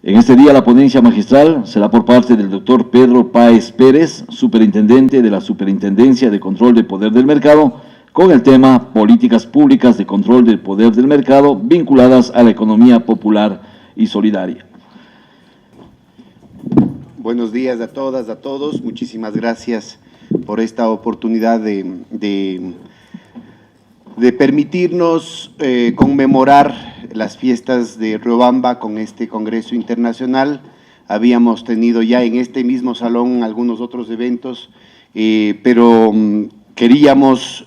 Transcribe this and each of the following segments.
En este día la ponencia magistral será por parte del doctor Pedro Páez Pérez, superintendente de la Superintendencia de Control del Poder del Mercado, con el tema Políticas Públicas de Control del Poder del Mercado vinculadas a la economía popular y solidaria. Buenos días a todas, a todos. Muchísimas gracias por esta oportunidad de permitirnos conmemorar las fiestas de Riobamba con este Congreso Internacional. Habíamos tenido ya en este mismo salón algunos otros eventos, pero queríamos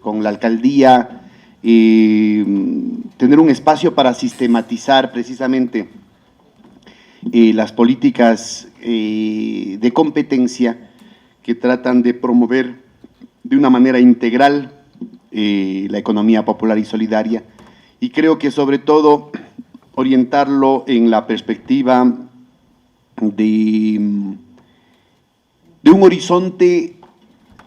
con la alcaldía tener un espacio para sistematizar precisamente las políticas de competencia que tratan de promover de una manera integral la economía popular y solidaria, y creo que sobre todo orientarlo en la perspectiva de un horizonte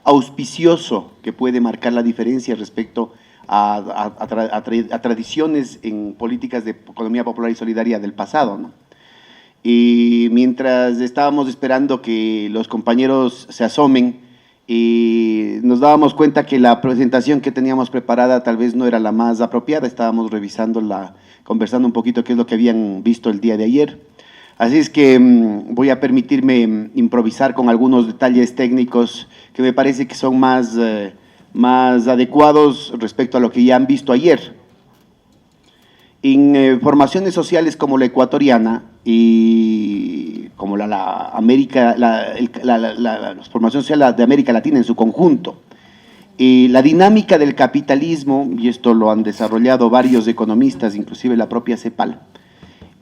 auspicioso que puede marcar la diferencia respecto a tradiciones en políticas de economía popular y solidaria del pasado, ¿no? Y mientras estábamos esperando que los compañeros se asomen, nos dábamos cuenta que la presentación que teníamos preparada tal vez no era la más apropiada. Estábamos revisándola, conversando un poquito qué es lo que habían visto el día de ayer. Así es que voy a permitirme improvisar con algunos detalles técnicos que me parece que son más adecuados respecto a lo que ya han visto ayer. En formaciones sociales como la ecuatoriana y como las formaciones sociales de América Latina en su conjunto, la dinámica del capitalismo, y esto lo han desarrollado varios economistas, inclusive la propia CEPAL,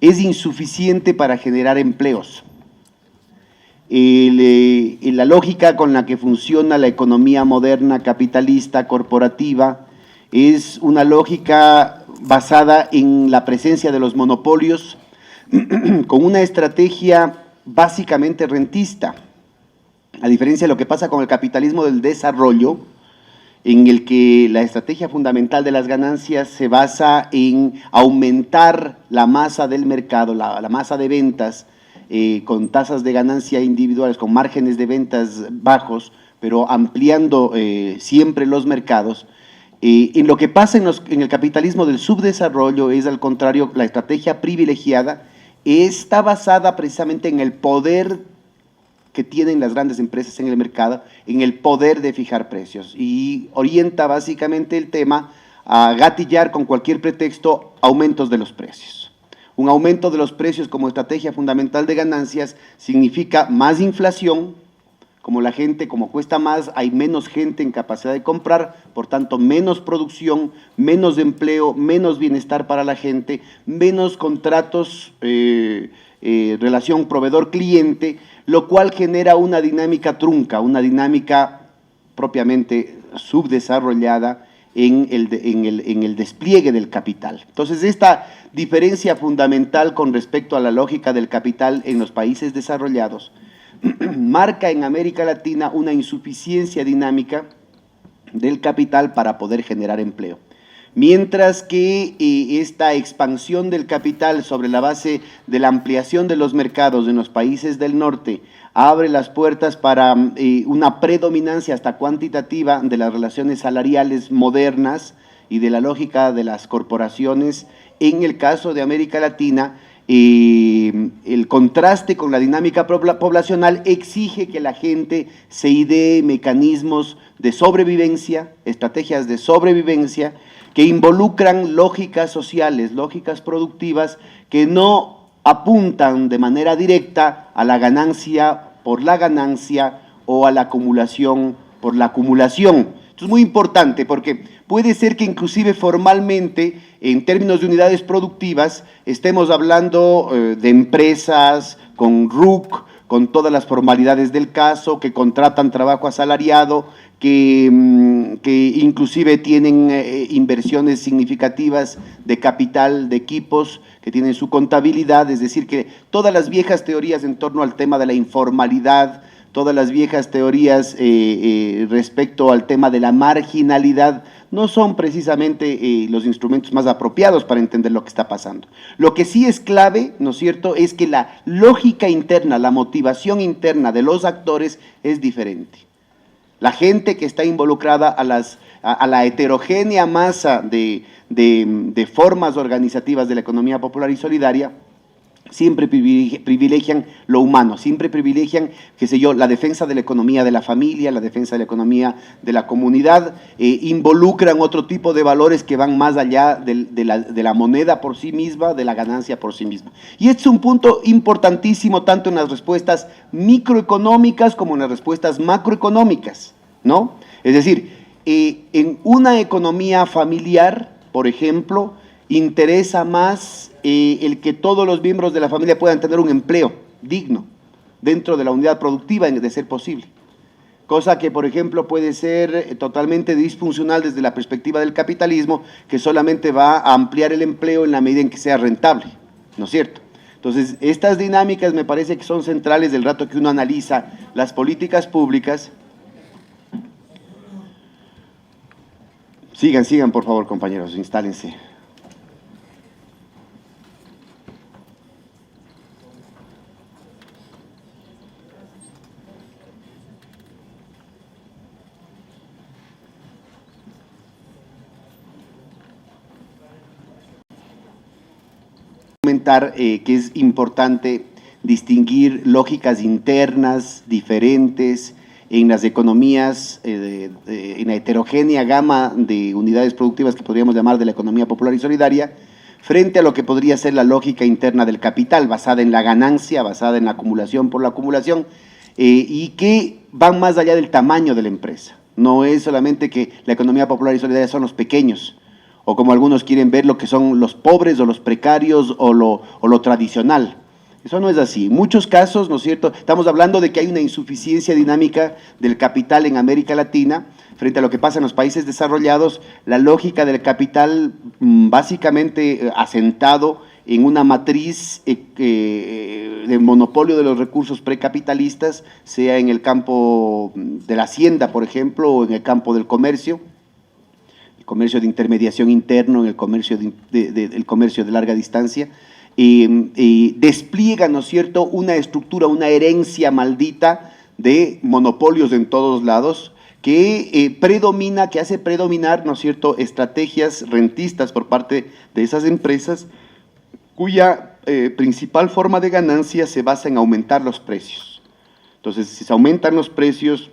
es insuficiente para generar empleos. La lógica con la que funciona la economía moderna, capitalista, corporativa, es una lógica basada en la presencia de los monopolios, con una estrategia básicamente rentista, a diferencia de lo que pasa con el capitalismo del desarrollo, en el que la estrategia fundamental de las ganancias se basa en aumentar la masa del mercado, la masa de ventas, con tasas de ganancia individuales, con márgenes de ventas bajos, pero ampliando siempre los mercados. En lo que pasa en el capitalismo del subdesarrollo es, al contrario, la estrategia privilegiada está basada precisamente en el poder que tienen las grandes empresas en el mercado, en el poder de fijar precios, y orienta básicamente el tema a gatillar con cualquier pretexto aumentos de los precios. Un aumento de los precios como estrategia fundamental de ganancias significa más inflación. Como cuesta más, hay menos gente en capacidad de comprar, por tanto menos producción, menos empleo, menos bienestar para la gente, menos contratos, relación proveedor-cliente, lo cual genera una dinámica trunca, una dinámica propiamente subdesarrollada en el despliegue del capital. Entonces, esta diferencia fundamental con respecto a la lógica del capital en los países desarrollados marca en América Latina una insuficiencia dinámica del capital para poder generar empleo. Mientras que esta expansión del capital sobre la base de la ampliación de los mercados en los países del norte abre las puertas para una predominancia hasta cuantitativa de las relaciones salariales modernas y de la lógica de las corporaciones. En el caso de América Latina, el contraste con la dinámica poblacional exige que la gente se idee mecanismos de sobrevivencia, estrategias de sobrevivencia que involucran lógicas sociales, lógicas productivas que no apuntan de manera directa a la ganancia por la ganancia o a la acumulación por la acumulación. Esto es muy importante porque puede ser que inclusive formalmente, en términos de unidades productivas, estemos hablando de empresas con RUC, con todas las formalidades del caso, que contratan trabajo asalariado, que inclusive tienen inversiones significativas de capital, de equipos, que tienen su contabilidad, es decir, que todas las viejas teorías en torno al tema de la informalidad, todas las viejas teorías respecto al tema de la marginalidad no son precisamente los instrumentos más apropiados para entender lo que está pasando. Lo que sí es clave, ¿no es cierto?, es que la lógica interna, la motivación interna de los actores es diferente. La gente que está involucrada a la heterogénea masa de formas organizativas de la economía popular y solidaria, siempre privilegian lo humano, siempre privilegian, qué sé yo, la defensa de la economía de la familia, la defensa de la economía de la comunidad, involucran otro tipo de valores que van más allá de la moneda por sí misma, de la ganancia por sí misma. Y este es un punto importantísimo tanto en las respuestas microeconómicas como en las respuestas macroeconómicas, ¿no? Es decir, en una economía familiar, por ejemplo, interesa más el que todos los miembros de la familia puedan tener un empleo digno dentro de la unidad productiva, de ser posible. Cosa que, por ejemplo, puede ser totalmente disfuncional desde la perspectiva del capitalismo, que solamente va a ampliar el empleo en la medida en que sea rentable, ¿no es cierto? Entonces, estas dinámicas me parece que son centrales del rato que uno analiza las políticas públicas. Sigan, por favor, compañeros, instálense. Comentar que es importante distinguir lógicas internas diferentes en las economías, en la heterogénea gama de unidades productivas que podríamos llamar de la economía popular y solidaria, frente a lo que podría ser la lógica interna del capital, basada en la ganancia, basada en la acumulación por la acumulación, y que van más allá del tamaño de la empresa. No es solamente que la economía popular y solidaria son los pequeños, o como algunos quieren ver, lo que son los pobres o los precarios o lo tradicional. Eso no es así. En muchos casos, ¿no es cierto?, estamos hablando de que hay una insuficiencia dinámica del capital en América Latina frente a lo que pasa en los países desarrollados. La lógica del capital básicamente asentado en una matriz de monopolio de los recursos precapitalistas, sea en el campo de la hacienda, por ejemplo, o en el campo del comercio de intermediación interno, en el comercio el comercio de larga distancia, despliega, ¿no es cierto?, una estructura, una herencia maldita de monopolios en todos lados que predomina, que hace predominar, ¿no es cierto?, estrategias rentistas por parte de esas empresas cuya principal forma de ganancia se basa en aumentar los precios. Entonces, si se aumentan los precios,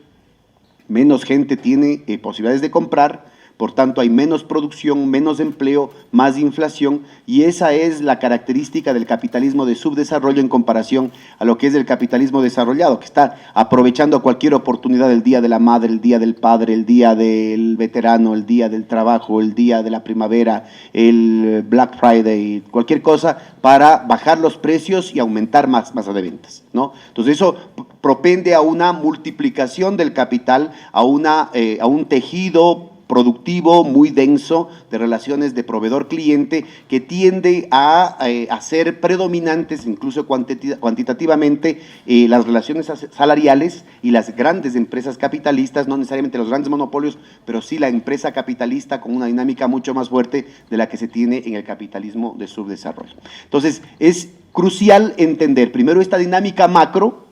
menos gente tiene posibilidades de comprar. Por tanto, hay menos producción, menos empleo, más inflación, y esa es la característica del capitalismo de subdesarrollo en comparación a lo que es el capitalismo desarrollado, que está aprovechando cualquier oportunidad, el día de la madre, el día del padre, el día del veterano, el día del trabajo, el día de la primavera, el Black Friday, cualquier cosa, para bajar los precios y aumentar masa de ventas, ¿no? Entonces, eso propende a una multiplicación del capital, a un tejido productivo muy denso de relaciones de proveedor-cliente que tiende a ser predominantes, incluso cuantitativamente, las relaciones salariales y las grandes empresas capitalistas, no necesariamente los grandes monopolios, pero sí la empresa capitalista con una dinámica mucho más fuerte de la que se tiene en el capitalismo de subdesarrollo. Entonces, es crucial entender primero esta dinámica macro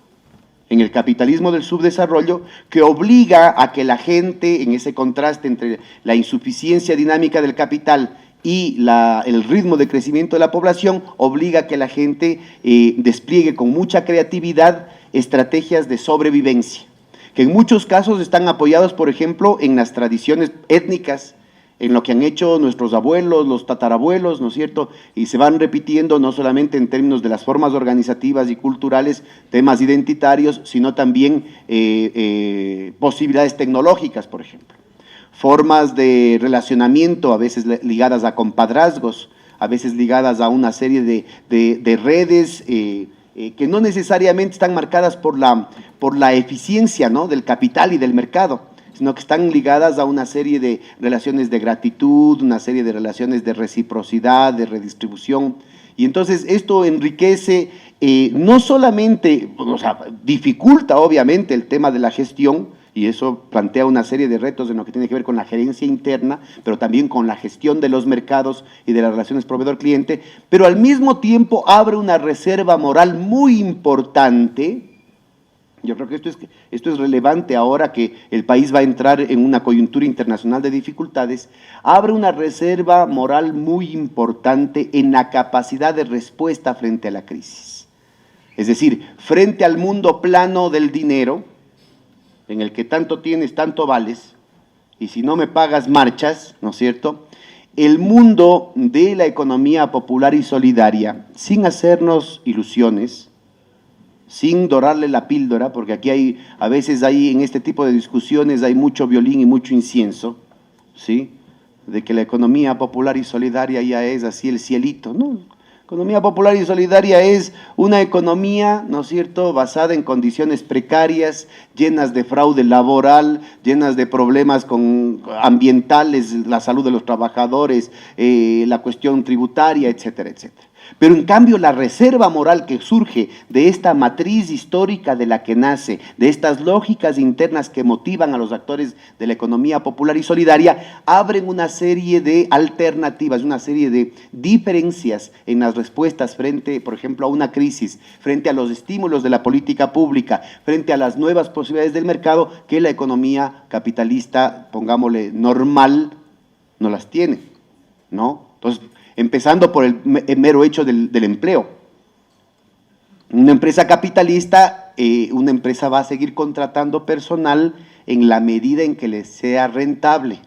en el capitalismo del subdesarrollo, que obliga a que la gente, en ese contraste entre la insuficiencia dinámica del capital y el ritmo de crecimiento de la población, obliga a que la gente despliegue con mucha creatividad estrategias de sobrevivencia, que en muchos casos están apoyados, por ejemplo, en las tradiciones étnicas, en lo que han hecho nuestros abuelos, los tatarabuelos, ¿no es cierto?, y se van repitiendo no solamente en términos de las formas organizativas y culturales, temas identitarios, sino también posibilidades tecnológicas, por ejemplo. Formas de relacionamiento, a veces ligadas a compadrazgos, a veces ligadas a una serie de redes que no necesariamente están marcadas por la eficiencia, ¿no?, del capital y del mercado, sino que están ligadas a una serie de relaciones de gratitud, una serie de relaciones de reciprocidad, de redistribución. Y entonces esto enriquece no solamente, o sea, dificulta obviamente el tema de la gestión, y eso plantea una serie de retos en lo que tiene que ver con la gerencia interna, pero también con la gestión de los mercados y de las relaciones proveedor-cliente, pero al mismo tiempo abre una reserva moral muy importante. Yo creo que esto es relevante ahora que el país va a entrar en una coyuntura internacional de dificultades, abre una reserva moral muy importante en la capacidad de respuesta frente a la crisis. Es decir, frente al mundo plano del dinero, en el que tanto tienes, tanto vales, y si no me pagas, marchas, ¿no es cierto? El mundo de la economía popular y solidaria, sin hacernos ilusiones, sin dorarle la píldora, porque aquí a veces en este tipo de discusiones hay mucho violín y mucho incienso, ¿sí? De que la economía popular y solidaria ya es así el cielito, ¿no? Economía popular y solidaria es una economía, ¿no es cierto?, basada en condiciones precarias, llenas de fraude laboral, llenas de problemas ambientales, la salud de los trabajadores, la cuestión tributaria, etcétera, etcétera. Pero en cambio la reserva moral que surge de esta matriz histórica de la que nace, de estas lógicas internas que motivan a los actores de la economía popular y solidaria, abren una serie de alternativas, una serie de diferencias en las respuestas frente, por ejemplo, a una crisis, frente a los estímulos de la política pública, frente a las nuevas posibilidades del mercado que la economía capitalista, pongámosle, normal, no las tiene, ¿no? Entonces, empezando por el mero hecho del empleo. Una empresa capitalista, una empresa va a seguir contratando personal en la medida en que le sea rentable.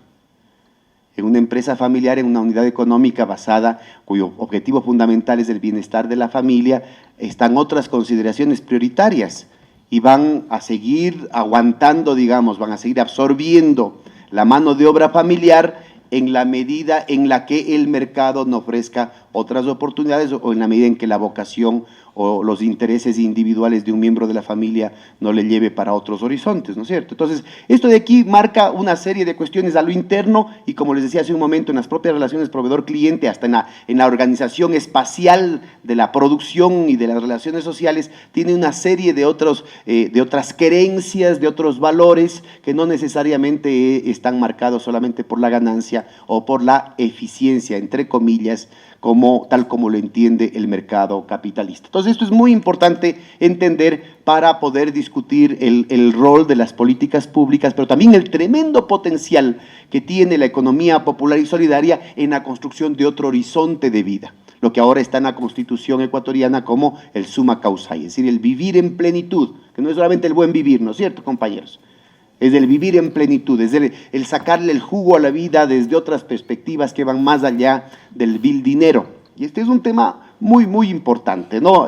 En una empresa familiar, en una unidad económica basada, cuyo objetivo fundamental es el bienestar de la familia, están otras consideraciones prioritarias y van a seguir aguantando, digamos, van a seguir absorbiendo la mano de obra familiar en la medida en la que el mercado no ofrezca otras oportunidades o en la medida en que la vocación o los intereses individuales de un miembro de la familia no le lleve para otros horizontes, ¿no es cierto? Entonces, esto de aquí marca una serie de cuestiones a lo interno y, como les decía hace un momento, en las propias relaciones proveedor-cliente, hasta en la organización espacial de la producción y de las relaciones sociales, tiene una serie de otras creencias, de otros valores que no necesariamente están marcados solamente por la ganancia o por la eficiencia, entre comillas, tal como lo entiende el mercado capitalista. Entonces, esto es muy importante entender para poder discutir el rol de las políticas públicas, pero también el tremendo potencial que tiene la economía popular y solidaria en la construcción de otro horizonte de vida, lo que ahora está en la Constitución ecuatoriana como el summa causa, es decir, el vivir en plenitud, que no es solamente el buen vivir, ¿no es cierto, compañeros? Es el vivir en plenitud, es el sacarle el jugo a la vida desde otras perspectivas que van más allá del vil dinero. Y este es un tema muy, muy importante, ¿no?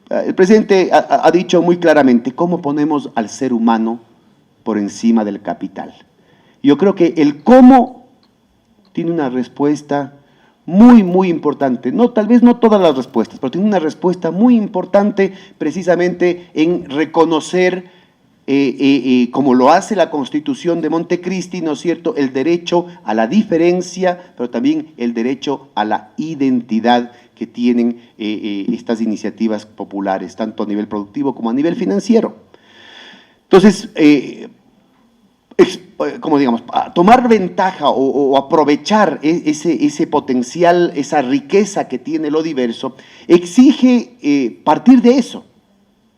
El presidente ha dicho muy claramente cómo ponemos al ser humano por encima del capital. Yo creo que el cómo tiene una respuesta muy, muy importante. No, tal vez no todas las respuestas, pero tiene una respuesta muy importante precisamente en reconocer como lo hace la Constitución de Montecristi, ¿no es cierto?, el derecho a la diferencia, pero también el derecho a la identidad que tienen estas iniciativas populares, tanto a nivel productivo como a nivel financiero. Entonces, como digamos, tomar ventaja o aprovechar ese potencial, esa riqueza que tiene lo diverso, exige partir de eso,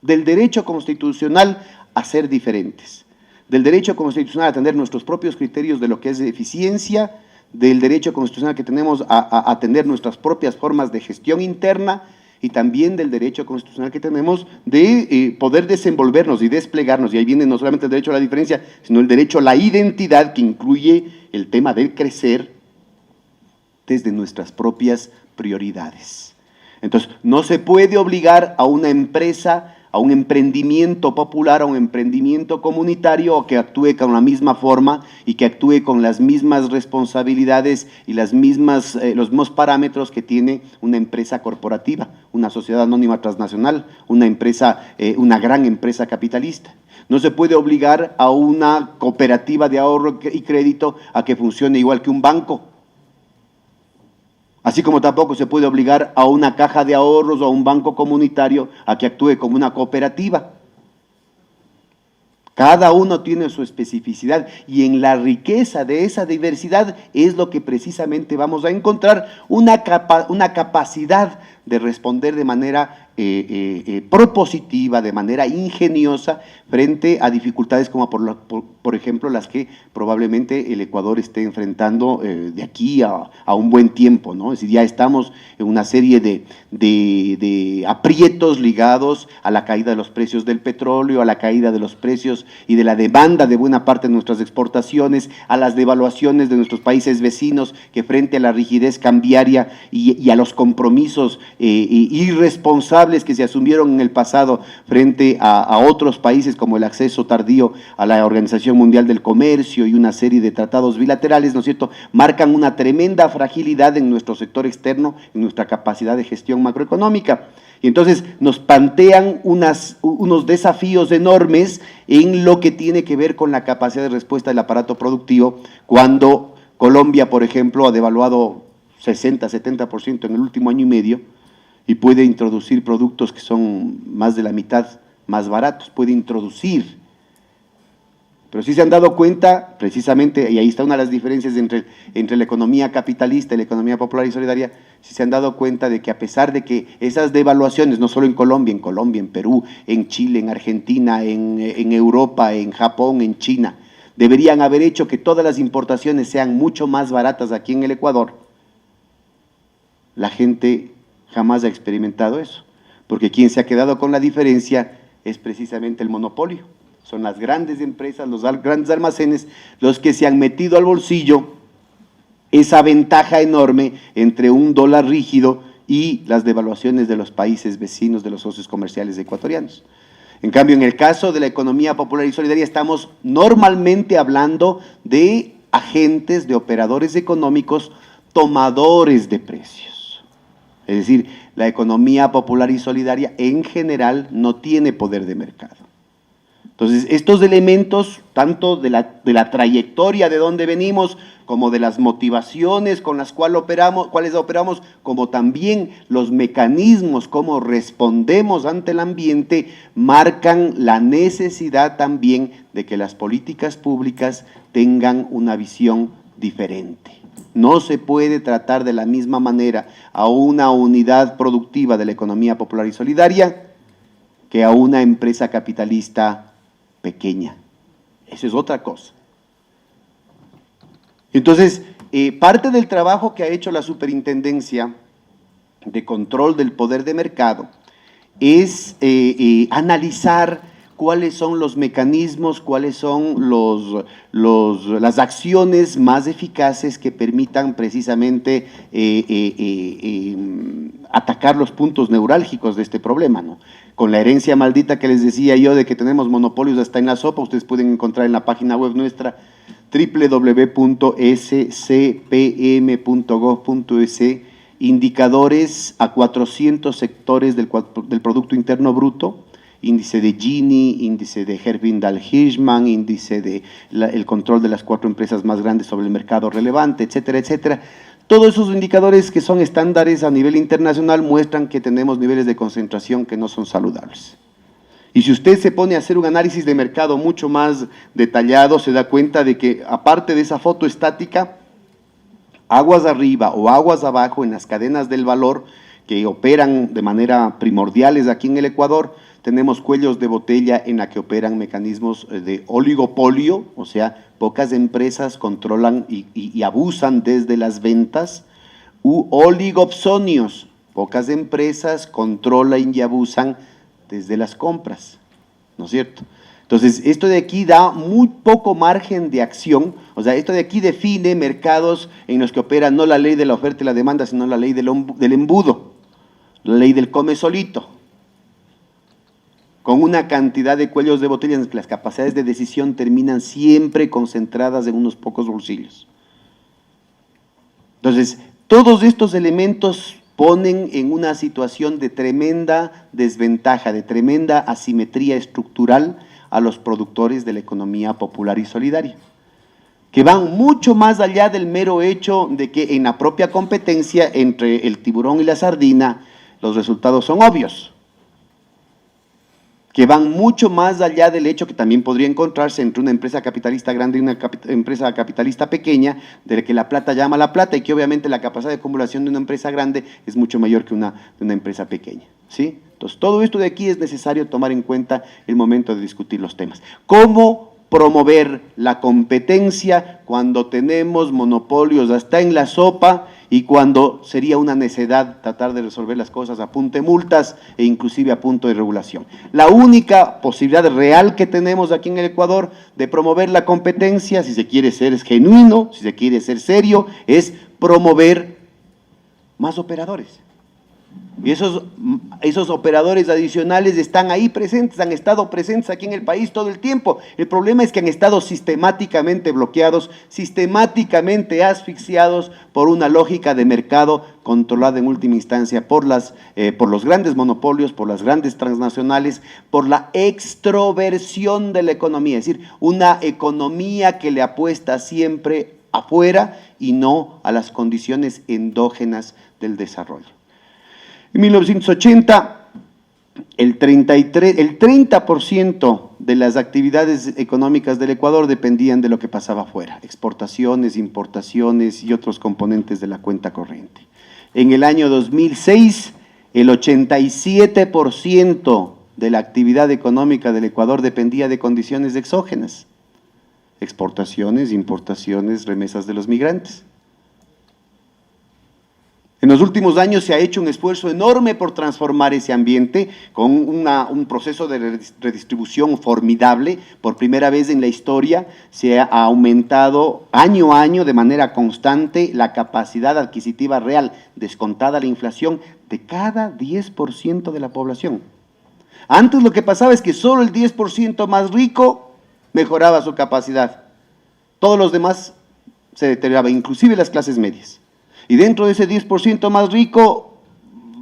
del derecho constitucional a ser diferentes, del derecho constitucional a tener nuestros propios criterios de lo que es eficiencia, del derecho constitucional que tenemos a tener nuestras propias formas de gestión interna y también del derecho constitucional que tenemos de poder desenvolvernos y desplegarnos. Y ahí viene no solamente el derecho a la diferencia, sino el derecho a la identidad, que incluye el tema del crecer desde nuestras propias prioridades. Entonces, no se puede obligar a una empresa, a un emprendimiento popular, a un emprendimiento comunitario, que actúe con la misma forma y que actúe con las mismas responsabilidades y los mismos parámetros que tiene una empresa corporativa, una sociedad anónima transnacional, una gran empresa capitalista. No se puede obligar a una cooperativa de ahorro y crédito a que funcione igual que un banco. Así como tampoco se puede obligar a una caja de ahorros o a un banco comunitario a que actúe como una cooperativa. Cada uno tiene su especificidad y en la riqueza de esa diversidad es lo que precisamente vamos a encontrar una capacidad de responder de manera propositiva, de manera ingeniosa, frente a dificultades como por ejemplo las que probablemente el Ecuador esté enfrentando de aquí a un buen tiempo, ¿no? Es decir, ya estamos en una serie de aprietos ligados a la caída de los precios del petróleo, a la caída de los precios y de la demanda de buena parte de nuestras exportaciones, a las devaluaciones de nuestros países vecinos, que frente a la rigidez cambiaria y a los compromisos irresponsables que se asumieron en el pasado frente a otros países, como el acceso tardío a la Organización Mundial del Comercio y una serie de tratados bilaterales, ¿no es cierto?, marcan una tremenda fragilidad en nuestro sector externo, en nuestra capacidad de gestión macroeconómica. Y entonces nos plantean unos desafíos enormes en lo que tiene que ver con la capacidad de respuesta del aparato productivo, cuando Colombia, por ejemplo, ha devaluado 60, 70% en el último año y medio, y puede introducir productos que son más de la mitad más baratos, puede introducir. Pero sí se han dado cuenta, precisamente, y ahí está una de las diferencias entre la economía capitalista y la economía popular y solidaria, sí se han dado cuenta de que a pesar de que esas devaluaciones, no solo en Colombia, en Perú, en Chile, en Argentina, en Europa, en Japón, en China, deberían haber hecho que todas las importaciones sean mucho más baratas aquí en el Ecuador, la gente jamás ha experimentado eso, porque quien se ha quedado con la diferencia es precisamente el monopolio. Son las grandes empresas, los grandes almacenes, los que se han metido al bolsillo esa ventaja enorme entre un dólar rígido y las devaluaciones de los países vecinos, de los socios comerciales ecuatorianos. En cambio, en el caso de la economía popular y solidaria, estamos normalmente hablando de agentes, de operadores económicos, tomadores de precios. Es decir, la economía popular y solidaria en general no tiene poder de mercado. Entonces, estos elementos, tanto de la trayectoria de donde venimos, como de las motivaciones con las cuales operamos, como también los mecanismos, cómo respondemos ante el ambiente, marcan la necesidad también de que las políticas públicas tengan una visión diferente. No se puede tratar de la misma manera a una unidad productiva de la economía popular y solidaria que a una empresa capitalista pequeña. Eso es otra cosa. Entonces, parte del trabajo que ha hecho la Superintendencia de Control del Poder de Mercado es analizar cuáles son los mecanismos, cuáles son las acciones más eficaces que permitan precisamente atacar los puntos neurálgicos de este problema, ¿no? Con la herencia maldita que les decía yo de que tenemos monopolios hasta en la sopa, ustedes pueden encontrar en la página web nuestra www.scpm.gov.es indicadores a 400 sectores del Producto Interno Bruto, índice de Gini, índice de Herfindahl-Hirschman, índice de el control de las 4 empresas más grandes sobre el mercado relevante, etcétera, etcétera. Todos esos indicadores que son estándares a nivel internacional muestran que tenemos niveles de concentración que no son saludables. Y si usted se pone a hacer un análisis de mercado mucho más detallado, se da cuenta de que, aparte de esa foto estática, aguas arriba o aguas abajo en las cadenas del valor que operan de manera primordiales aquí en el Ecuador, tenemos cuellos de botella en la que operan mecanismos de oligopolio, o sea, pocas empresas controlan y abusan desde las ventas, u oligopsonios, pocas empresas controlan y abusan desde las compras, ¿no es cierto? Entonces, esto de aquí da muy poco margen de acción, o sea, esto de aquí define mercados en los que opera no la ley de la oferta y la demanda, sino la ley del embudo, la ley del come solito, con una cantidad de cuellos de botella en que las capacidades de decisión terminan siempre concentradas en unos pocos bolsillos. Entonces, todos estos elementos ponen en una situación de tremenda desventaja, de tremenda asimetría estructural a los productores de la economía popular y solidaria. que van mucho más allá del mero hecho de que en la propia competencia entre el tiburón y la sardina los resultados son obvios, que van mucho más allá del hecho que también podría encontrarse entre una empresa capitalista grande y una empresa capitalista pequeña, de que la plata llama a la plata y que obviamente la capacidad de acumulación de una empresa grande es mucho mayor que una empresa pequeña, ¿sí? Entonces, todo esto de aquí es necesario tomar en cuenta el momento de discutir los temas. ¿Cómo promover la competencia cuando tenemos monopolios hasta en la sopa y cuando sería una necedad tratar de resolver las cosas a punto de multas e inclusive a punto de regulación? La única posibilidad real que tenemos aquí en el Ecuador de promover la competencia, si se quiere ser genuino, si se quiere ser serio, es promover más operadores. Y esos operadores adicionales están ahí presentes, han estado presentes aquí en el país todo el tiempo. El problema es que han estado sistemáticamente bloqueados, sistemáticamente asfixiados por una lógica de mercado controlada en última instancia por los grandes monopolios, por las grandes transnacionales, por la extroversión de la economía, es decir, una economía que le apuesta siempre afuera y no a las condiciones endógenas del desarrollo. En 1980, el 30% de las actividades económicas del Ecuador dependían de lo que pasaba afuera, exportaciones, importaciones y otros componentes de la cuenta corriente. En el año 2006, el 87% de la actividad económica del Ecuador dependía de condiciones exógenas, exportaciones, importaciones, remesas de los migrantes. En los últimos años se ha hecho un esfuerzo enorme por transformar ese ambiente con un proceso de redistribución formidable. Por primera vez en la historia se ha aumentado año a año de manera constante la capacidad adquisitiva real, descontada la inflación, de cada 10% de la población. Antes lo que pasaba es que solo el 10% más rico mejoraba su capacidad. Todos los demás se deterioraban, inclusive las clases medias. Y dentro de ese 10% más rico,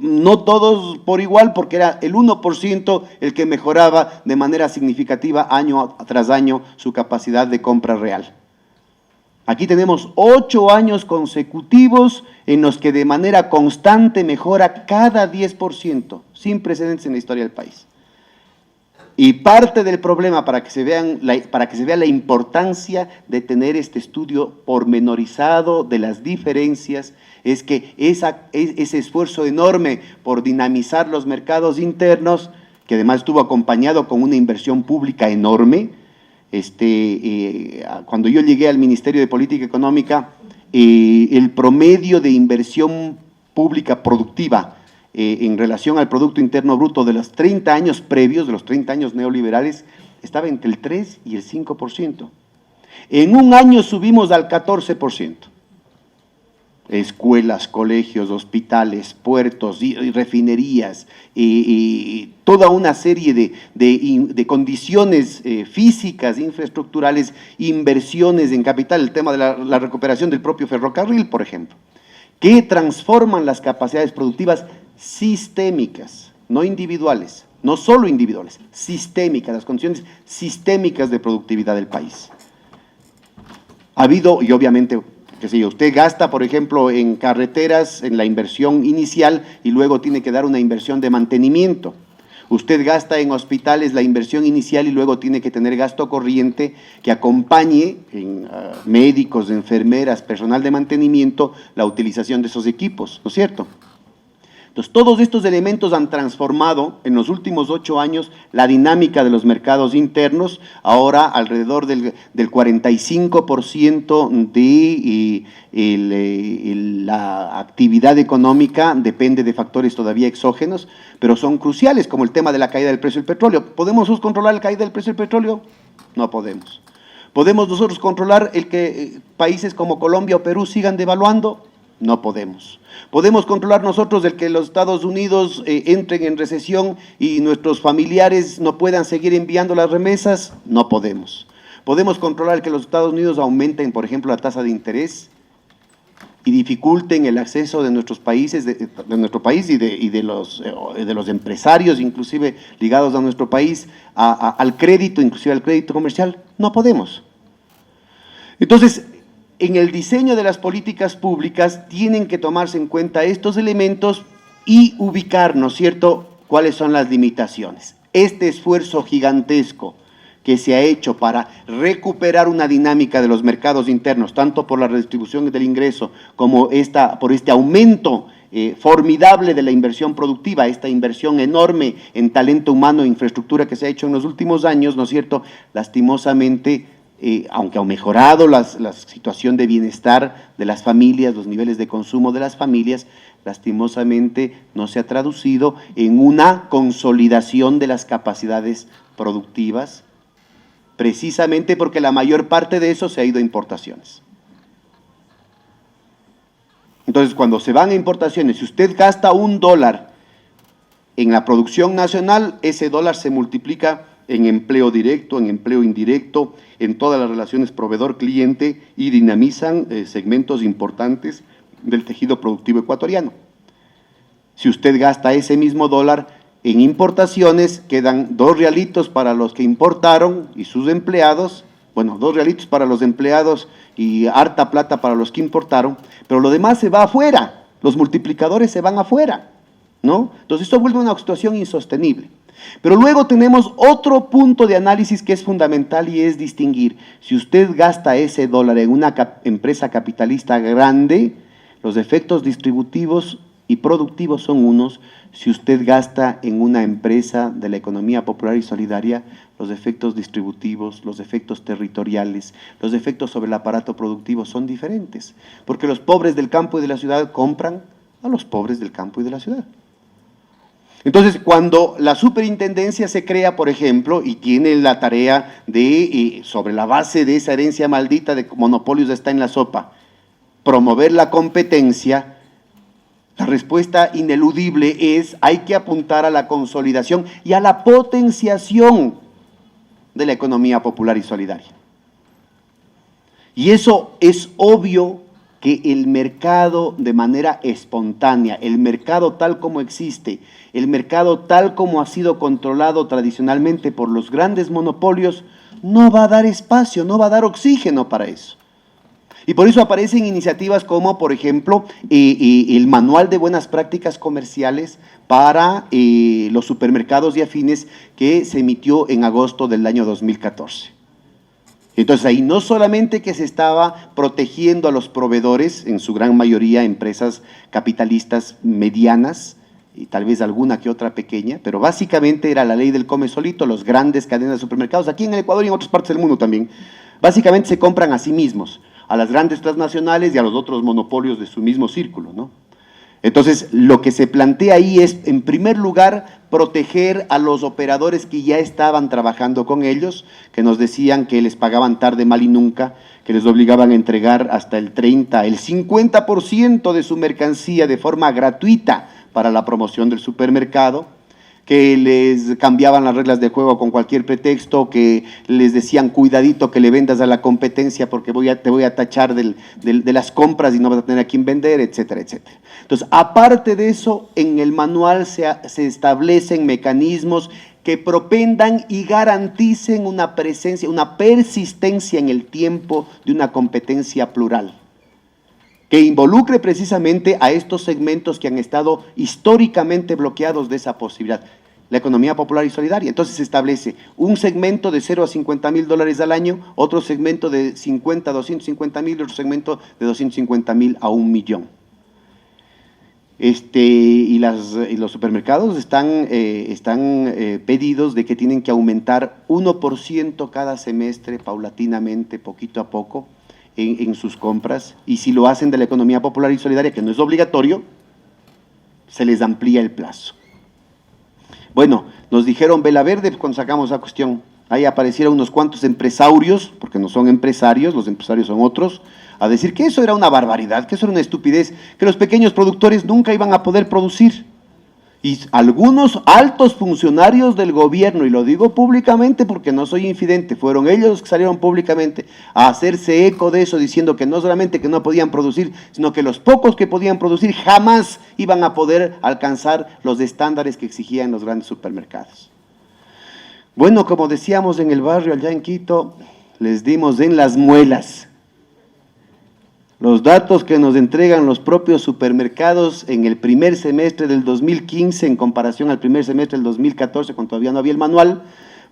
no todos por igual, porque era el 1% el que mejoraba de manera significativa año tras año su capacidad de compra real. Aquí tenemos 8 años consecutivos en los que de manera constante mejora cada 10%, sin precedentes en la historia del país. Y parte del problema, para que se vea la importancia de tener este estudio pormenorizado de las diferencias, es que ese esfuerzo enorme por dinamizar los mercados internos, que además estuvo acompañado con una inversión pública enorme. Cuando yo llegué al Ministerio de Política Económica, el promedio de inversión pública productiva en relación al Producto Interno Bruto de los 30 años previos, de los 30 años neoliberales, estaba entre el 3 y el 5%. En un año subimos al 14%. Escuelas, colegios, hospitales, puertos, y refinerías, toda una serie de condiciones físicas, infraestructurales, inversiones en capital, el tema de la recuperación del propio ferrocarril, por ejemplo, que transforman las capacidades productivas sistémicas, no individuales, no solo individuales, sistémicas, las condiciones sistémicas de productividad del país. Ha habido, y obviamente, qué sé yo, usted gasta, por ejemplo, en carreteras, en la inversión inicial, y luego tiene que dar una inversión de mantenimiento. Usted gasta en hospitales la inversión inicial y luego tiene que tener gasto corriente que acompañe en médicos, enfermeras, personal de mantenimiento, la utilización de esos equipos, ¿no es cierto? Entonces, todos estos elementos han transformado en los últimos 8 años la dinámica de los mercados internos. Ahora, alrededor del 45% de la actividad económica depende de factores todavía exógenos, pero son cruciales, como el tema de la caída del precio del petróleo. ¿Podemos nosotros controlar la caída del precio del petróleo? No podemos. ¿Podemos nosotros controlar el que países como Colombia o Perú sigan devaluando? No podemos. ¿Podemos controlar nosotros el que los Estados Unidos entren en recesión y nuestros familiares no puedan seguir enviando las remesas? No podemos. ¿Podemos controlar el que los Estados Unidos aumenten, por ejemplo, la tasa de interés y dificulten el acceso de nuestros países, de nuestro país y de los empresarios, inclusive ligados a nuestro país, al crédito, inclusive al crédito comercial? No podemos. Entonces, en el diseño de las políticas públicas tienen que tomarse en cuenta estos elementos y ubicar, ¿no es cierto?, cuáles son las limitaciones. Este esfuerzo gigantesco que se ha hecho para recuperar una dinámica de los mercados internos, tanto por la redistribución del ingreso como por este aumento formidable de la inversión productiva, esta inversión enorme en talento humano e infraestructura que se ha hecho en los últimos años, ¿no es cierto?, lastimosamente, aunque ha mejorado la situación de bienestar de las familias, los niveles de consumo de las familias, lastimosamente no se ha traducido en una consolidación de las capacidades productivas, precisamente porque la mayor parte de eso se ha ido a importaciones. Entonces, cuando se van a importaciones, si usted gasta $1 en la producción nacional, ese dólar se multiplica en empleo directo, en empleo indirecto, en todas las relaciones proveedor-cliente y dinamizan segmentos importantes del tejido productivo ecuatoriano. Si usted gasta ese mismo dólar en importaciones, quedan 2 realitos para los que importaron y sus empleados, bueno, 2 realitos para los empleados y harta plata para los que importaron, pero lo demás se va afuera, los multiplicadores se van afuera, ¿no? Entonces esto vuelve una situación insostenible. Pero luego tenemos otro punto de análisis que es fundamental y es distinguir, si usted gasta ese dólar en una empresa capitalista grande, los efectos distributivos y productivos son unos. Si usted gasta en una empresa de la economía popular y solidaria, los efectos distributivos, los efectos territoriales, los efectos sobre el aparato productivo son diferentes, porque los pobres del campo y de la ciudad compran a los pobres del campo y de la ciudad. Entonces, cuando la superintendencia se crea, por ejemplo, y tiene la tarea de, sobre la base de esa herencia maldita de monopolios está en la sopa, promover la competencia, la respuesta ineludible es, hay que apuntar a la consolidación y a la potenciación de la economía popular y solidaria. Y eso es obvio que el mercado de manera espontánea, el mercado tal como existe, el mercado tal como ha sido controlado tradicionalmente por los grandes monopolios, no va a dar espacio, no va a dar oxígeno para eso. Y por eso aparecen iniciativas como, por ejemplo, el Manual de Buenas Prácticas Comerciales para los supermercados y afines que se emitió en agosto del año 2014. Entonces ahí no solamente que se estaba protegiendo a los proveedores, en su gran mayoría empresas capitalistas medianas, y tal vez alguna que otra pequeña, pero básicamente era la ley del come solito, los grandes cadenas de supermercados, aquí en el Ecuador y en otras partes del mundo también, básicamente se compran a sí mismos, a las grandes transnacionales y a los otros monopolios de su mismo círculo, ¿no? Entonces, lo que se plantea ahí es, en primer lugar, proteger a los operadores que ya estaban trabajando con ellos, que nos decían que les pagaban tarde, mal y nunca, que les obligaban a entregar hasta el 30, el 50% de su mercancía de forma gratuita para la promoción del supermercado, que les cambiaban las reglas de juego con cualquier pretexto, que les decían cuidadito que le vendas a la competencia porque te voy a tachar de las compras y no vas a tener a quién vender, etcétera, etcétera. Entonces, aparte de eso, en el manual se establecen mecanismos que propendan y garanticen una presencia, una persistencia en el tiempo de una competencia plural, que involucre precisamente a estos segmentos que han estado históricamente bloqueados de esa posibilidad. La economía popular y solidaria. Entonces se establece un segmento de 0 a $50,000 al año, otro segmento de 50 a 250,000 y otro segmento de 250,000 a 1,000,000. Y los supermercados están pedidos de que tienen que aumentar 1% cada semestre, paulatinamente, poquito a poco, en sus compras, y si lo hacen de la economía popular y solidaria, que no es obligatorio, se les amplía el plazo. Bueno, nos dijeron vela verde cuando sacamos la cuestión, ahí aparecieron unos cuantos empresarios, porque no son empresarios, los empresarios son otros, a decir que eso era una barbaridad, que eso era una estupidez, que los pequeños productores nunca iban a poder producir. Y algunos altos funcionarios del gobierno, y lo digo públicamente porque no soy infidente, fueron ellos los que salieron públicamente a hacerse eco de eso, diciendo que no solamente que no podían producir, sino que los pocos que podían producir jamás iban a poder alcanzar los estándares que exigían los grandes supermercados. Bueno, como decíamos en el barrio allá en Quito, les dimos en las muelas, Los datos que nos entregan los propios supermercados en el primer semestre del 2015 en comparación al primer semestre del 2014, cuando todavía no había el manual,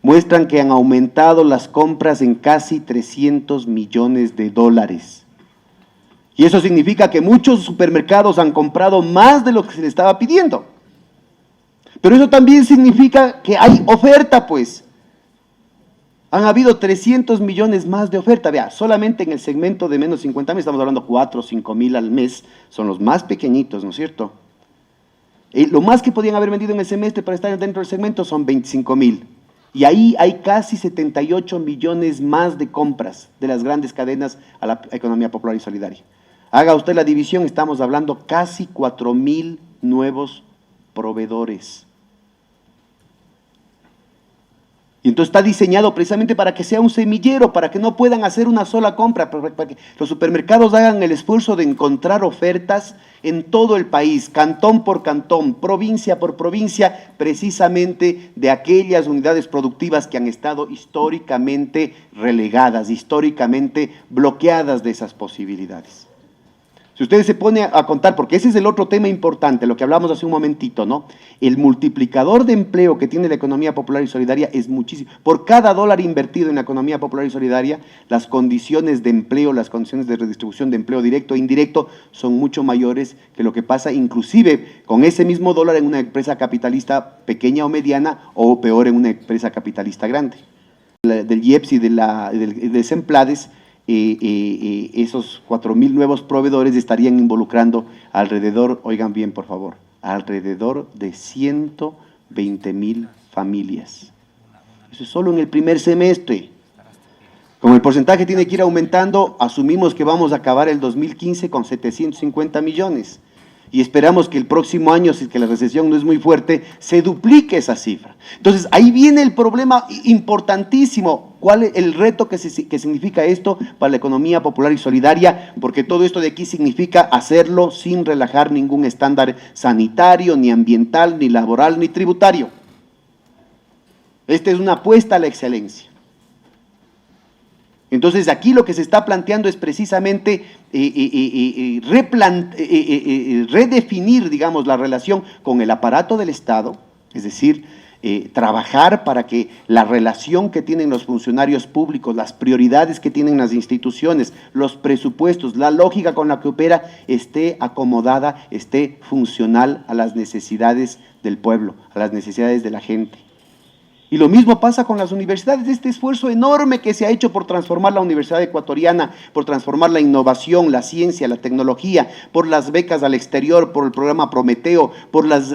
muestran que han aumentado las compras en casi 300 millones de dólares. Y eso significa que muchos supermercados han comprado más de lo que se les estaba pidiendo. Pero eso también significa que hay oferta, pues. Han habido 300 millones más de oferta. Vea, solamente en el segmento de menos 50.000, estamos hablando 4 o 5.000 al mes, son los más pequeñitos, ¿no es cierto? Lo más que podían haber vendido en el semestre para estar dentro del segmento son 25.000. Y ahí hay casi 78 millones más de compras de las grandes cadenas a la economía popular y solidaria. Haga usted la división, estamos hablando casi 4.000 nuevos proveedores. Y entonces está diseñado precisamente para que sea un semillero, para que no puedan hacer una sola compra, para que los supermercados hagan el esfuerzo de encontrar ofertas en todo el país, cantón por cantón, provincia por provincia, precisamente de aquellas unidades productivas que han estado históricamente relegadas, históricamente bloqueadas de esas posibilidades. Si ustedes se ponen a contar, porque ese es el otro tema importante, lo que hablamos hace un momentito, ¿no? El multiplicador de empleo que tiene la economía popular y solidaria es muchísimo. Por cada dólar invertido en la economía popular y solidaria, las condiciones de empleo, las condiciones de redistribución de empleo directo e indirecto son mucho mayores que lo que pasa inclusive con ese mismo dólar en una empresa capitalista pequeña o mediana, o peor en una empresa capitalista grande. Del IEPS y del Semplades, esos 4.000 nuevos proveedores estarían involucrando alrededor, oigan bien por favor, alrededor de 120.000 familias. Eso es solo en el primer semestre. Como el porcentaje tiene que ir aumentando, asumimos que vamos a acabar el 2015 con 750 millones. Y esperamos que el próximo año, si es que la recesión no es muy fuerte, se duplique esa cifra. Entonces, ahí viene el problema importantísimo. ¿Cuál es el reto que significa esto para la economía popular y solidaria? Porque todo esto de aquí significa hacerlo sin relajar ningún estándar sanitario, ni ambiental, ni laboral, ni tributario. Esta es una apuesta a la excelencia. Entonces, aquí lo que se está planteando es precisamente redefinir, digamos, la relación con el aparato del Estado, es decir, trabajar para que la relación que tienen los funcionarios públicos, las prioridades que tienen las instituciones, los presupuestos, la lógica con la que opera, esté acomodada, esté funcional a las necesidades del pueblo, a las necesidades de la gente. Y lo mismo pasa con las universidades, este esfuerzo enorme que se ha hecho por transformar la Universidad Ecuatoriana, por transformar la innovación, la ciencia, la tecnología, por las becas al exterior, por el programa Prometeo, por las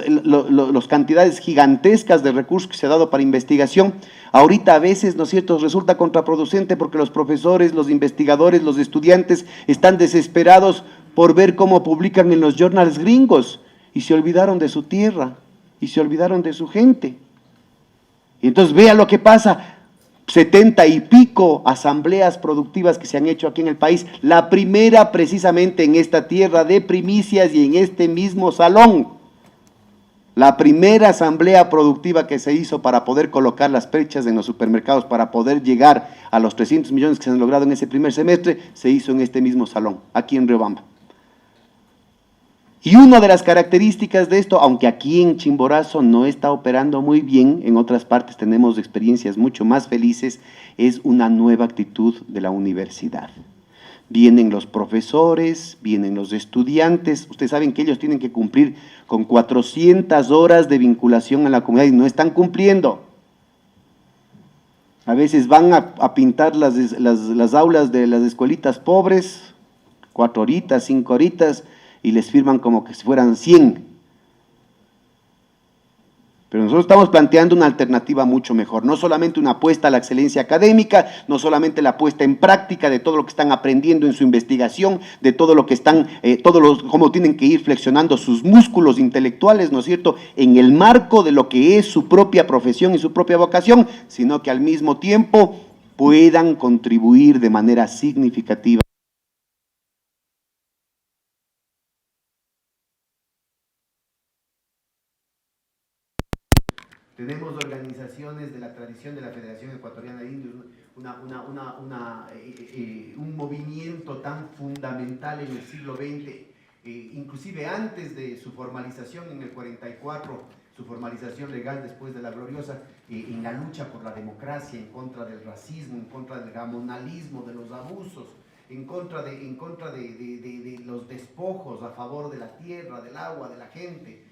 cantidades gigantescas de recursos que se ha dado para investigación. Ahorita a veces, ¿no es cierto?, resulta contraproducente porque los profesores, los investigadores, los estudiantes están desesperados por ver cómo publican en los journals gringos y se olvidaron de su tierra y se olvidaron de su gente. Y entonces vea lo que pasa, 70 y pico asambleas productivas que se han hecho aquí en el país, la primera precisamente en esta tierra de primicias y en este mismo salón. La primera asamblea productiva que se hizo para poder colocar las perchas en los supermercados, para poder llegar a los 300 millones que se han logrado en ese primer semestre, se hizo en este mismo salón, aquí en Riobamba. Y una de las características de esto, aunque aquí en Chimborazo no está operando muy bien, en otras partes tenemos experiencias mucho más felices, es una nueva actitud de la universidad. Vienen los profesores, vienen los estudiantes, ustedes saben que ellos tienen que cumplir con 400 horas de vinculación a la comunidad y no están cumpliendo. A veces van a pintar las aulas de las escuelitas pobres, 4 horitas, 5 horitas, y les firman como que si fueran 100. Pero nosotros estamos planteando una alternativa mucho mejor, no solamente una apuesta a la excelencia académica, no solamente la puesta en práctica de todo lo que están aprendiendo en su investigación, de todo lo que están, cómo tienen que ir flexionando sus músculos intelectuales, ¿no es cierto?, en el marco de lo que es su propia profesión y su propia vocación, sino que al mismo tiempo puedan contribuir de manera significativa. Tenemos organización organizaciones de la tradición de la Federación Ecuatoriana de Indios, un movimiento tan fundamental en el siglo XX, inclusive antes de su formalización en el 44, su formalización legal después de la gloriosa, en la lucha por la democracia, en contra del racismo, en contra del gamonalismo, de los abusos, en contra de los despojos, a favor de la tierra, del agua, de la gente.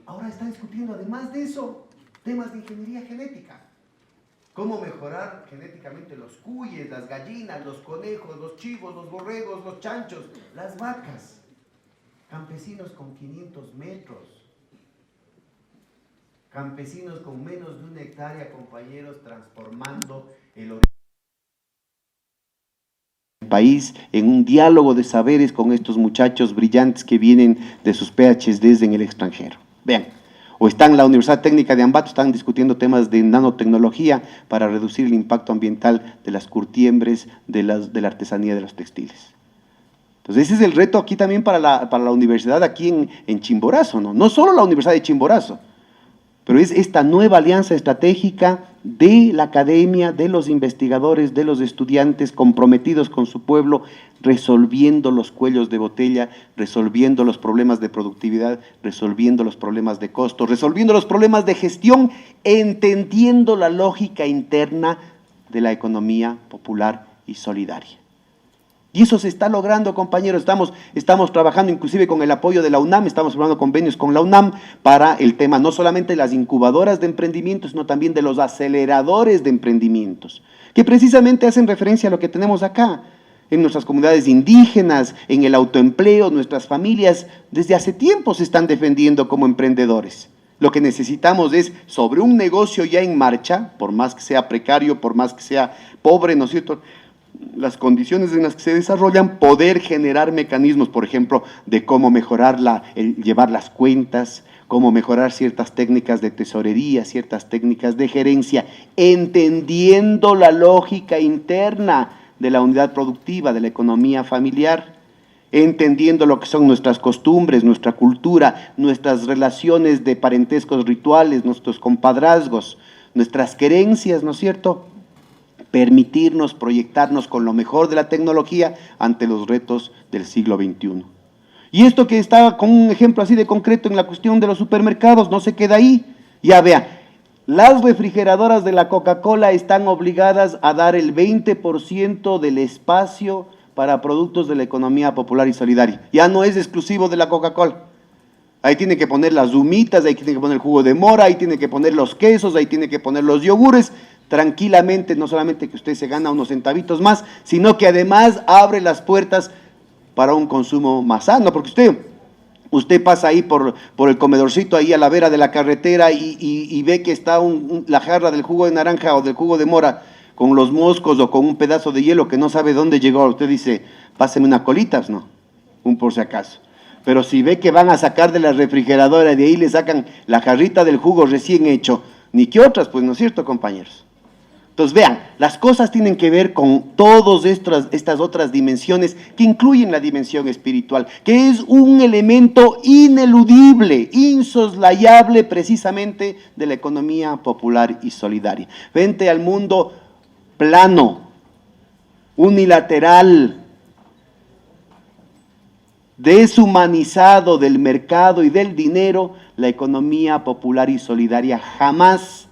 Ahora está discutiendo, además de eso, temas de ingeniería genética. Cómo mejorar genéticamente los cuyes, las gallinas, los conejos, los chivos, los borregos, los chanchos, las vacas. Campesinos con 500 metros. Campesinos con menos de 1 hectárea, compañeros, transformando el país en un diálogo de saberes con estos muchachos brillantes que vienen de sus PhDs en el extranjero. Vean, o están en la Universidad Técnica de Ambato, están discutiendo temas de nanotecnología para reducir el impacto ambiental de las curtiembres, de la artesanía de los textiles. Entonces ese es el reto aquí también para la universidad aquí en Chimborazo, ¿no? No solo la Universidad de Chimborazo, pero es esta nueva alianza estratégica de la academia, de los investigadores, de los estudiantes comprometidos con su pueblo, resolviendo los cuellos de botella, resolviendo los problemas de productividad, resolviendo los problemas de costos, resolviendo los problemas de gestión, entendiendo la lógica interna de la economía popular y solidaria. Y eso se está logrando, compañeros. Estamos trabajando inclusive con el apoyo de la UNAM, estamos formando convenios con la UNAM para el tema no solamente de las incubadoras de emprendimientos, sino también de los aceleradores de emprendimientos, que precisamente hacen referencia a lo que tenemos acá, en nuestras comunidades indígenas, en el autoempleo. Nuestras familias desde hace tiempo se están defendiendo como emprendedores. Lo que necesitamos es, sobre un negocio ya en marcha, por más que sea precario, por más que sea pobre, ¿no es cierto?, las condiciones en las que se desarrollan, poder generar mecanismos, por ejemplo, de cómo mejorar llevar las cuentas, cómo mejorar ciertas técnicas de tesorería, ciertas técnicas de gerencia, entendiendo la lógica interna de la unidad productiva, de la economía familiar, entendiendo lo que son nuestras costumbres, nuestra cultura, nuestras relaciones de parentescos rituales, nuestros compadrazgos, nuestras creencias, ¿no es cierto?, permitirnos proyectarnos con lo mejor de la tecnología ante los retos del siglo XXI. Y esto que está con un ejemplo así de concreto en la cuestión de los supermercados, no se queda ahí. Ya vea, las refrigeradoras de la Coca-Cola están obligadas a dar el 20% del espacio para productos de la economía popular y solidaria. Ya no es exclusivo de la Coca-Cola. Ahí tiene que poner las humitas, ahí tiene que poner el jugo de mora, ahí tiene que poner los quesos, ahí tiene que poner los yogures. Tranquilamente, no solamente que usted se gana unos centavitos más, sino que además abre las puertas para un consumo más sano, porque usted pasa ahí por el comedorcito ahí a la vera de la carretera y ve que está la jarra del jugo de naranja o del jugo de mora con los moscos o con un pedazo de hielo que no sabe dónde llegó. Usted dice, páseme unas colitas, ¿no? Un por si acaso. Pero si ve que van a sacar de la refrigeradora y de ahí le sacan la jarrita del jugo recién hecho, ni que otras, pues, ¿no es cierto, compañeros? Entonces, vean, las cosas tienen que ver con todas estas otras dimensiones que incluyen la dimensión espiritual, que es un elemento ineludible, insoslayable precisamente de la economía popular y solidaria. Frente al mundo plano, unilateral, deshumanizado del mercado y del dinero, la economía popular y solidaria jamás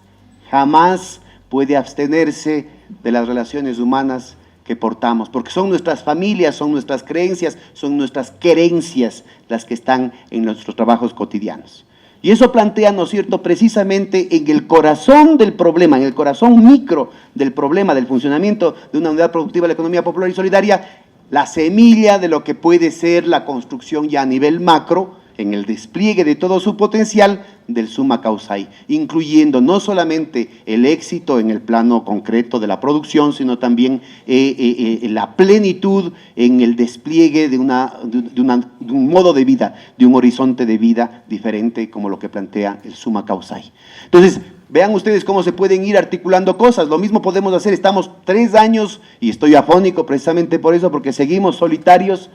puede abstenerse de las relaciones humanas que portamos, porque son nuestras familias, son nuestras creencias, son nuestras querencias las que están en nuestros trabajos cotidianos. Y eso plantea, ¿no es cierto?, precisamente en el corazón del problema, en el corazón micro del problema del funcionamiento de una unidad productiva de la economía popular y solidaria, la semilla de lo que puede ser la construcción ya a nivel macro, en el despliegue de todo su potencial del Summa Causai, incluyendo no solamente el éxito en el plano concreto de la producción, sino también la plenitud en el despliegue de un modo de vida, de un horizonte de vida diferente como lo que plantea el Summa Causai. Entonces, vean ustedes cómo se pueden ir articulando cosas. Lo mismo podemos hacer, estamos 3 años, y estoy afónico precisamente por eso, porque seguimos solitarios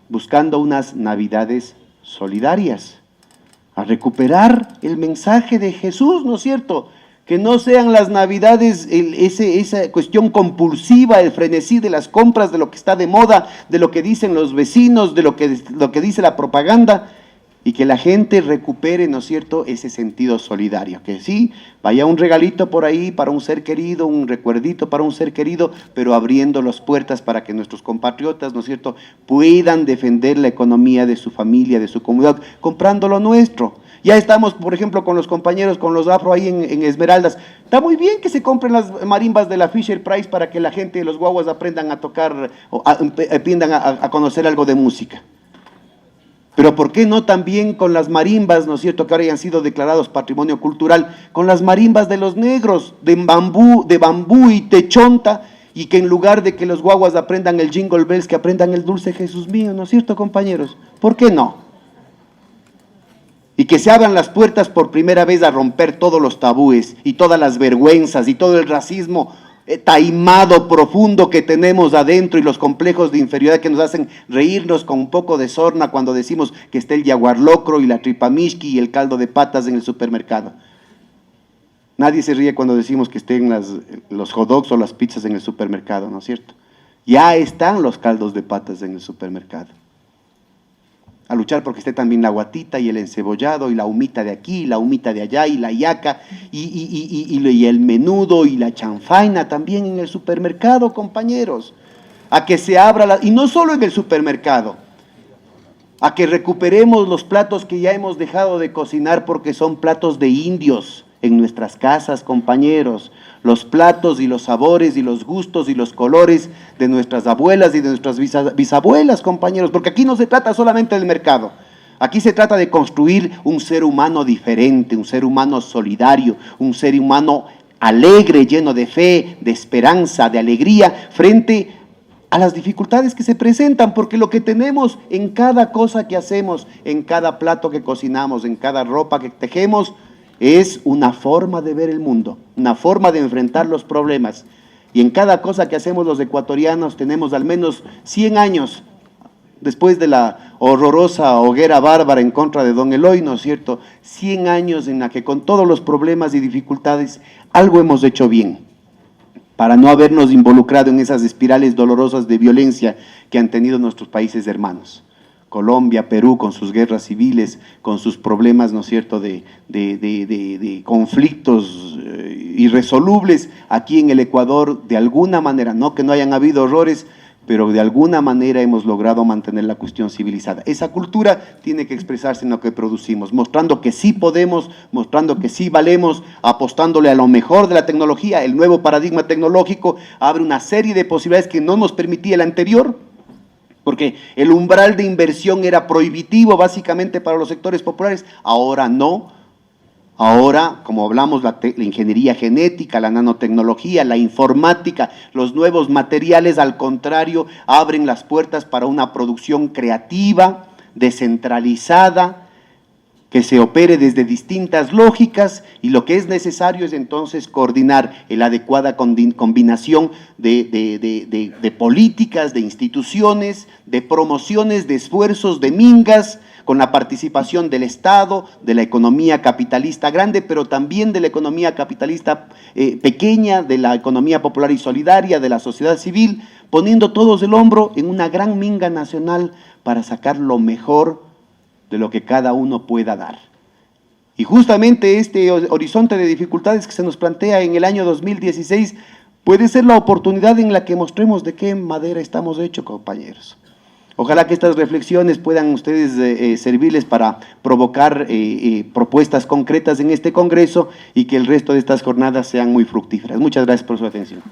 buscando unas navidades solidarias, a recuperar el mensaje de Jesús, ¿no es cierto?, Que no sean las navidades esa cuestión compulsiva, el frenesí de las compras, de lo que está de moda, de lo que dicen los vecinos, de lo que dice la propaganda, y que la gente recupere, ¿no es cierto?, ese sentido solidario. Que sí, vaya un regalito por ahí para un ser querido, un recuerdito para un ser querido, pero abriendo las puertas para que nuestros compatriotas, ¿no es cierto?, puedan defender la economía de su familia, de su comunidad, comprando lo nuestro. Ya estamos, por ejemplo, con los compañeros, con los afro ahí en Esmeraldas. Está muy bien que se compren las marimbas de la Fisher Price para que la gente, los guaguas, aprendan a tocar, o aprendan a conocer algo de música. Pero ¿por qué no también con las marimbas, ¿no es cierto?, que ahora ya han sido declarados patrimonio cultural, con las marimbas de los negros, de bambú y techonta, y que en lugar de que los guaguas aprendan el Jingle Bells, que aprendan el Dulce Jesús Mío, ¿no es cierto, compañeros? ¿Por qué no? Y que se abran las puertas por primera vez a romper todos los tabúes y todas las vergüenzas y todo el racismo taimado profundo que tenemos adentro y los complejos de inferioridad que nos hacen reírnos con un poco de sorna cuando decimos que está el jaguar locro y la tripamishki y el caldo de patas en el supermercado. Nadie se ríe cuando decimos que estén los hot dogs o las pizzas en el supermercado, ¿no es cierto? Ya están los caldos de patas en el supermercado. A luchar porque esté también la guatita y el encebollado y la humita de aquí, y la humita de allá y la yaca y el menudo y la chanfaina también en el supermercado, compañeros. A que se abra, y no solo en el supermercado, a que recuperemos los platos que ya hemos dejado de cocinar porque son platos de indios en nuestras casas, compañeros. Los platos y los sabores y los gustos y los colores de nuestras abuelas y de nuestras bisabuelas, compañeros, porque aquí no se trata solamente del mercado, aquí se trata de construir un ser humano diferente, un ser humano solidario, un ser humano alegre, lleno de fe, de esperanza, de alegría, frente a las dificultades que se presentan, porque lo que tenemos en cada cosa que hacemos, en cada plato que cocinamos, en cada ropa que tejemos, es una forma de ver el mundo, una forma de enfrentar los problemas. Y en cada cosa que hacemos los ecuatorianos tenemos al menos 100 años, después de la horrorosa hoguera bárbara en contra de Don Eloy, ¿no es cierto? 100 años en la que con todos los problemas y dificultades algo hemos hecho bien, para no habernos involucrado en esas espirales dolorosas de violencia que han tenido nuestros países hermanos. Colombia, Perú, con sus guerras civiles, con sus problemas, ¿no es cierto?, de conflictos irresolubles. Aquí en el Ecuador, de alguna manera, no que no hayan habido horrores, pero de alguna manera hemos logrado mantener la cuestión civilizada. Esa cultura tiene que expresarse en lo que producimos, mostrando que sí podemos, mostrando que sí valemos, apostándole a lo mejor de la tecnología. El nuevo paradigma tecnológico abre una serie de posibilidades que no nos permitía el anterior, porque el umbral de inversión era prohibitivo básicamente para los sectores populares. Ahora no. Ahora, como hablamos, la ingeniería genética, la nanotecnología, la informática, los nuevos materiales, al contrario, abren las puertas para una producción creativa, descentralizada, que se opere desde distintas lógicas, y lo que es necesario es entonces coordinar la adecuada combinación de políticas, de instituciones, de promociones, de esfuerzos, de mingas, con la participación del Estado, de la economía capitalista grande, pero también de la economía capitalista pequeña, de la economía popular y solidaria, de la sociedad civil, poniendo todos el hombro en una gran minga nacional para sacar lo mejor de lo que cada uno pueda dar. Y justamente este horizonte de dificultades que se nos plantea en el año 2016 puede ser la oportunidad en la que mostremos de qué madera estamos hechos, compañeros. Ojalá que estas reflexiones puedan ustedes servirles para provocar propuestas concretas en este Congreso y que el resto de estas jornadas sean muy fructíferas. Muchas gracias por su atención.